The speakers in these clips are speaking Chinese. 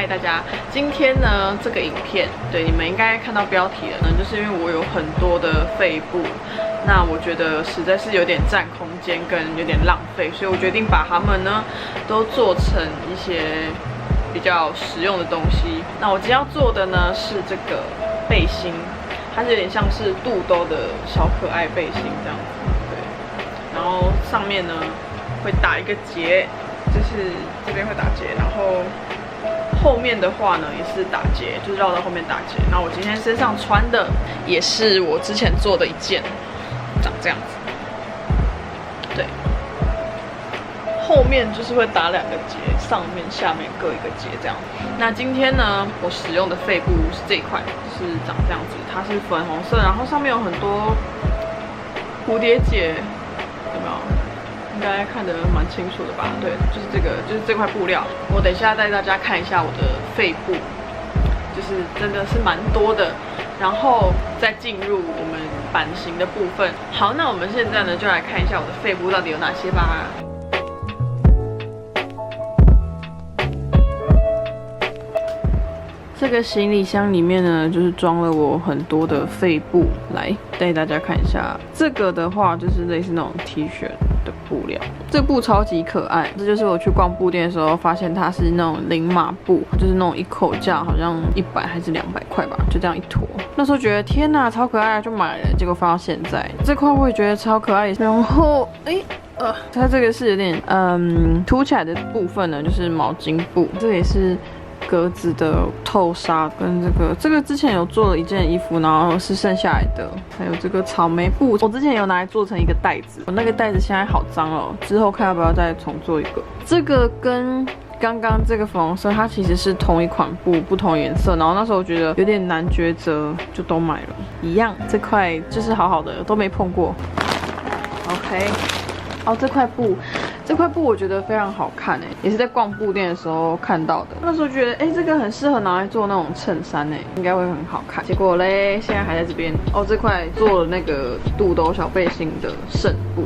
大家，今天呢这个影片，对你们应该看到标题了呢，就是因为我有很多的肺部，那我觉得实在是有点占空间跟有点浪费，所以我决定把它们呢都做成一些比较实用的东西。那我今天要做的呢是这个背心，它是有点像是肚兜的小可爱背心这样子，对。然后上面呢会打一个结。就是这边会打结，然后后面的话呢也是打结，就是绕到后面打结。那我今天身上穿的也是我之前做的一件，长这样子。对，后面就是会打2个结，上面下面各一个结这样。那今天呢，我使用的肺部是这一块，是长这样子，它是粉红色，然后上面有很多蝴蝶结，有没有？应该看得蛮清楚的吧？对，就是这个，就是这块布料。我等一下带大家看一下我的肺部，就是真的是蛮多的。然后再进入我们版型的部分。好，那我们现在呢就来看一下我的肺部到底有哪些吧。这个行李箱里面呢，就是装了我很多的肺部，来带大家看一下。这个的话就是类似那种 T 恤的布料，这布超级可爱。这就是我去逛布店的时候发现它是那种零码布，就是那种一口价好像100还是200块吧，就这样一坨。那时候觉得天哪，超可爱，就买了。结果放到现在，这块我也觉得超可爱。然后它这个是有点凸起来的部分呢，就是毛巾布，这也是。格子的透纱跟这个之前有做了一件衣服，然后是剩下来的，还有这个草莓布，我之前有拿来做成一个袋子，我那个袋子现在好脏哦，之后看要不要再重做一个。这个跟刚刚这个粉红色，它其实是同一款布，不同颜色，然后那时候我觉得有点难抉择，就都买了。一样，这块就是好好的，都没碰过。OK。哦，这块布我觉得非常好看也是在逛布店的时候看到的。那时候觉得这个很适合拿来做那种衬衫应该会很好看。结果嘞，现在还在这边哦，这块做了那个肚兜小背心的剩布。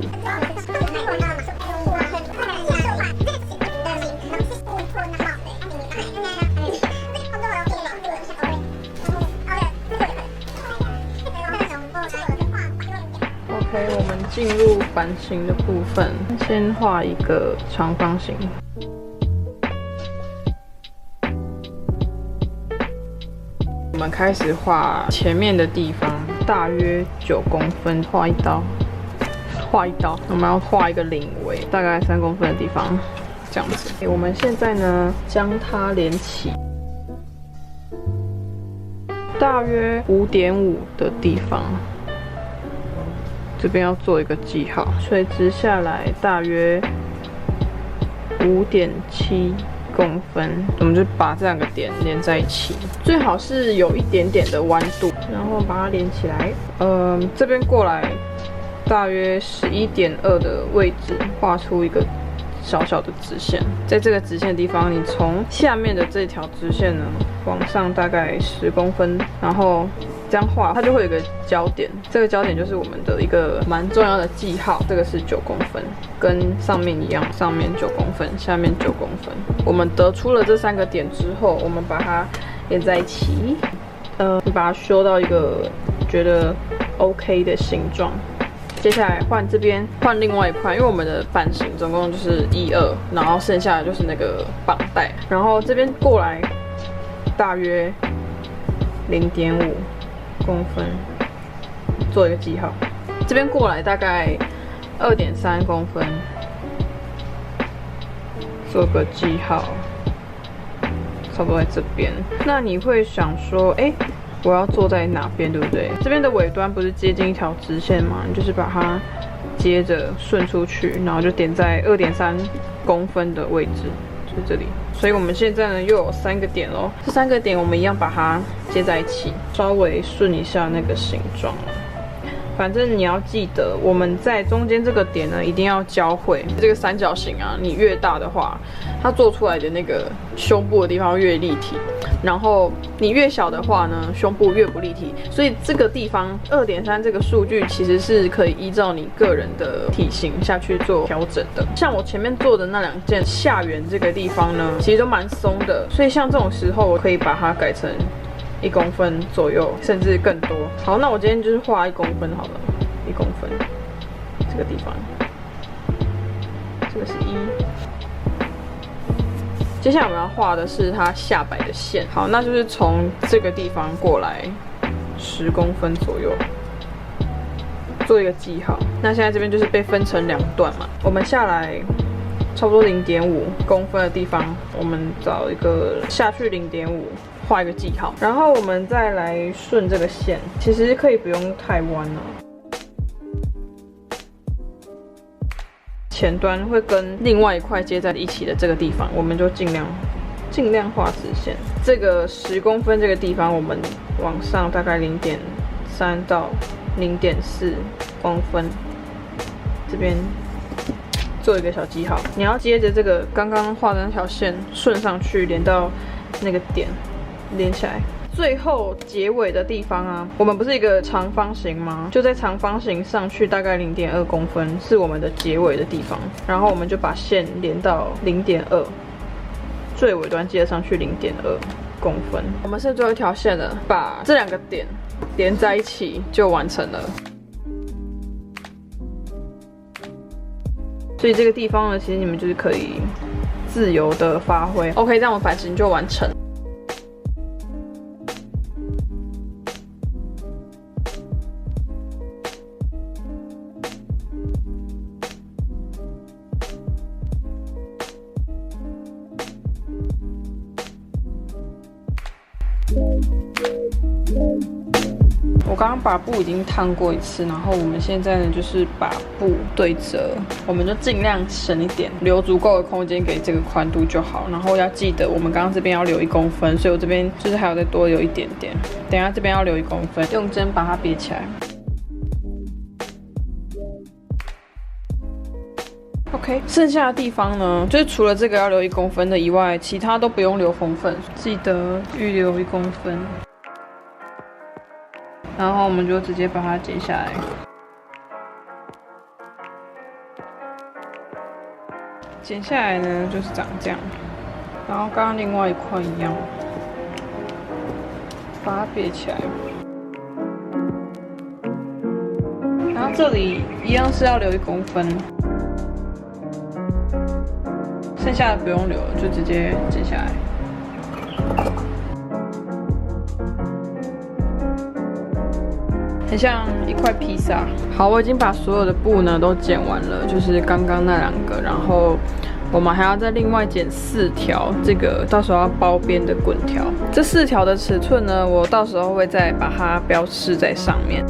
OK， 我们进入版型的部分，先画一个长方形。我们开始画前面的地方，大约9公分，画一刀。我们要画一个领围，大概3公分的地方，这样子。我们现在呢，将它连起，大约5.5的地方。这边要做一个记号，垂直下来大约5.7公分，我们就把这2个点连在一起，最好是有一点点的弯度，然后把它连起来。这边过来大约11.2的位置，画出一个小小的直线，在这个直线的地方，你从下面的这条直线呢往上大概10公分，然后。这样画，它就会有一个焦点，这个焦点就是我们的一个蛮重要的记号。这个是9公分，跟上面一样，上面9公分，下面9公分。我们得出了这3个点之后，我们把它连在一起，你把它修到一个觉得 OK 的形状。接下来换这边，换另外一块，因为我们的版型总共就是1、2，然后剩下的就是那个绑带。然后这边过来大约0.5公分，做一个记号。这边过来大概2.3公分，做个记号，差不多在这边。那你会想说，我要做在哪边，对不对？这边的尾端不是接近一条直线吗？你就是把它接着顺出去，然后就点在2.3公分的位置，就是这里。所以我们现在呢又有3个点咯，这3个点我们一样把它接在一起，稍微顺一下那个形状，反正你要记得，我们在中间这个点呢，一定要交汇。这个三角形啊，你越大的话，它做出来的那个胸部的地方越立体，然后你越小的话呢，胸部越不立体。所以这个地方2.3这个数据其实是可以依照你个人的体型下去做调整的。像我前面做的那2件下缘这个地方呢，其实都蛮松的，所以像这种时候，我可以把它改成1公分左右，甚至更多。好，那我今天就是画1公分好了，1公分这个地方，这个是1。接下来我们要画的是它下摆的线。好，那就是从这个地方过来10公分左右，做一个记号。那现在这边就是被分成2段嘛，我们下来差不多0.5公分的地方，我们找一个下去0.5。画一个记号，然后我们再来顺这个线，其实可以不用太弯了。前端会跟另外一块接在一起的这个地方，我们就尽量画直线。这个10公分这个地方，我们往上大概0.3到0.4公分，这边做一个小记号。你要接着这个刚刚画的那条线顺上去，连到那个点。连起来，最后结尾的地方啊，我们不是一个长方形吗？就在长方形上去大概0.2公分是我们的结尾的地方，然后我们就把线连到0.2，最尾端接上去0.2公分。我们是最后一条线了，把这2个点连在一起就完成了。所以这个地方呢，其实你们就是可以自由的发挥。OK， 这样我们版型就完成。我刚刚把布已经烫过1次，然后我们现在呢就是把布对折，我们就尽量省一点，留足够的空间给这个宽度就好。然后要记得，我们刚刚这边要留1公分，所以我这边就是还有再多留一点点。等一下这边要留1公分，用针把它别起来。OK， 剩下的地方呢，就是除了这个要留1公分的以外，其他都不用留缝份，记得预留1公分。然后我们就直接把它剪下来，剪下来呢就是长这样，然后刚刚另外一块一样，把它别起来，然后这里一样是要留1公分，剩下的不用留了，就直接剪下来。很像一块披萨。好，我已经把所有的布呢都剪完了，就是刚刚那2个，然后我们还要再另外剪4条，这个到时候要包边的滚条。这4条的尺寸呢，我到时候会再把它标示在上面。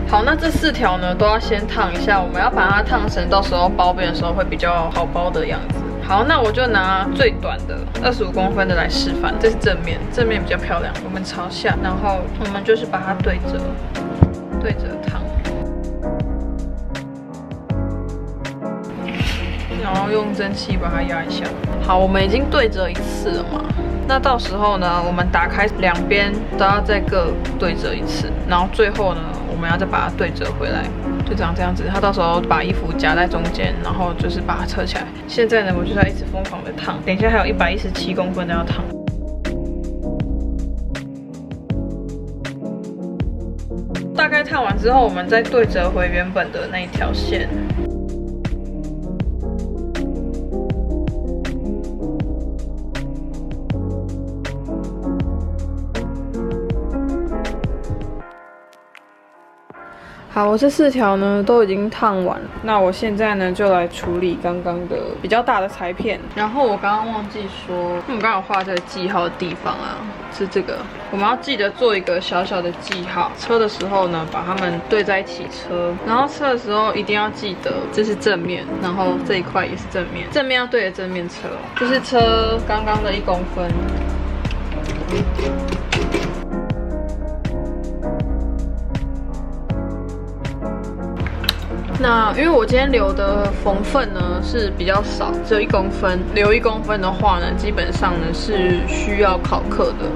好，那这4条呢都要先烫一下，我们要把它烫成到时候包边的时候会比较好包的样子。好，那我就拿最短的25公分的来示范，这是正面，正面比较漂亮，我们朝下，然后我们就是把它对折烫，然后用蒸汽把它压一下。好，我们已经对折1次了嘛。那到时候呢，我们打开2边都要再各对折1次，然后最后呢，我们要再把它对折回来，就长这样子。它到时候把衣服夹在中间，然后就是把它扯起来。现在呢，我就在一直疯狂的烫，等一下还有117公分的要烫。大概烫完之后，我们再对折回原本的那一条线。好，我这4条呢都已经烫完了，那我现在呢就来处理刚刚的比较大的裁片。然后我刚刚忘记说，我们刚刚有画这个记号的地方啊，是这个，我们要记得做一个小小的记号。车的时候呢，把它们对在一起车，然后车的时候一定要记得这是正面，然后这一块也是正面，正面要对着正面车，就是车刚刚的1公分。那因为我今天留的缝份呢是比较少，只有1公分。留1公分的话呢，基本上呢是需要考克的。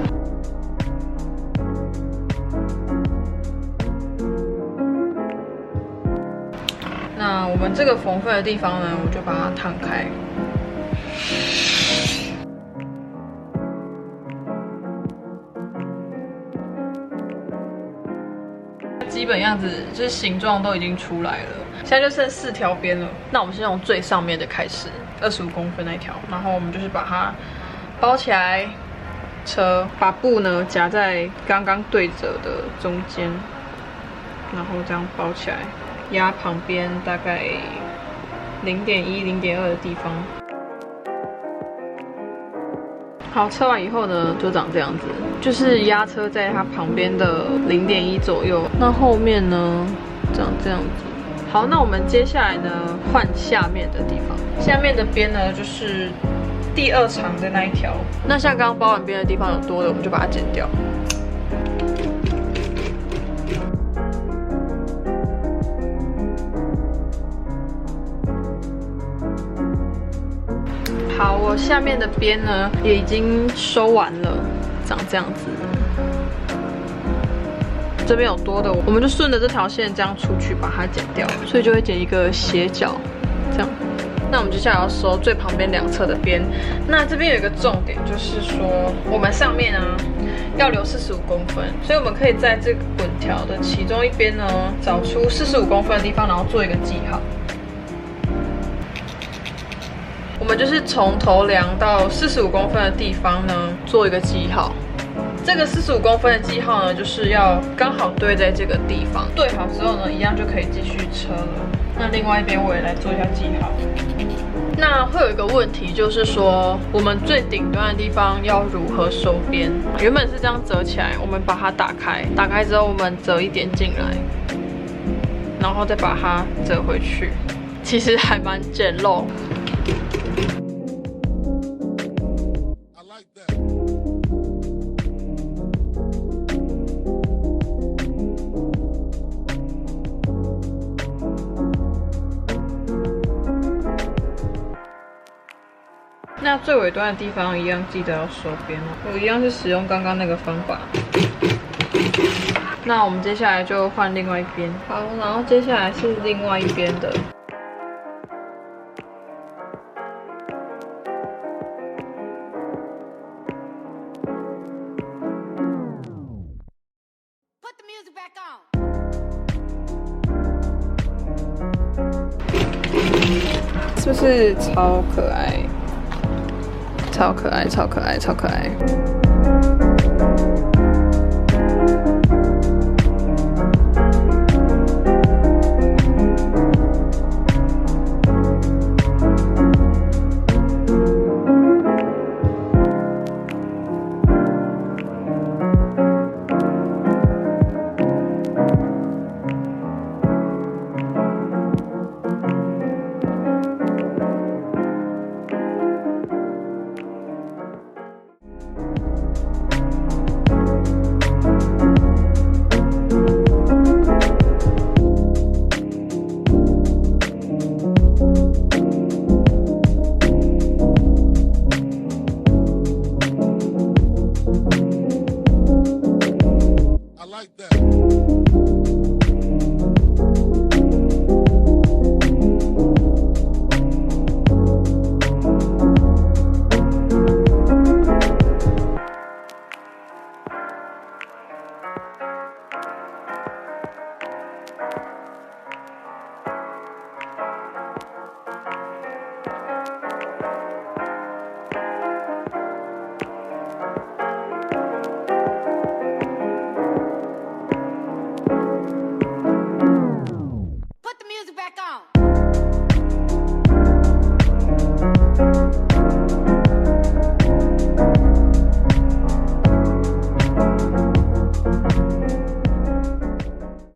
那我们这个缝份的地方呢，我就把它烫开。基本样子就是形状都已经出来了，现在就剩4条边了。那我们先从最上面的开始，25公分那一条，然后我们就是把它包起来，把布呢夹在刚刚对折的中间，然后这样包起来，压旁边大概0.1、0.2的地方。好，车完以后呢，就长这样子，就是压车在它旁边的0.1左右。那后面呢，长这样子。好，那我们接下来呢，换下面的地方。下面的边呢，就是第2长的那一条。那像刚刚包完边的地方有多的，我们就把它剪掉。好，我下面的边呢也已经收完了，长这样子。这边有多的，我们就顺着这条线这样出去，把它剪掉，所以就会剪一个斜角，这样。那我们接下来要收最旁边2侧的边。那这边有一个重点，就是说我们上面啊要留45公分，所以我们可以在这个滚条的其中一边呢找出45公分的地方，然后做一个记号。我们就是从头量到45公分的地方呢，做一个记号。这个45公分的记号呢，就是要刚好对在这个地方。对好之后呢，一样就可以继续车了。那另外一边我也来做一下记号。那会有一个问题，就是说我们最顶端的地方要如何收边？原本是这样折起来，我们把它打开，打开之后我们折一点进来，然后再把它折回去。其实还蛮简陋。那最尾端的地方一样，记得要收边哦。我一样是使用刚刚那个方法。那我们接下来就换另外一边。好，然后接下来是另外一边的。是不是超可爱？超可爱，超可爱，超可爱！like that.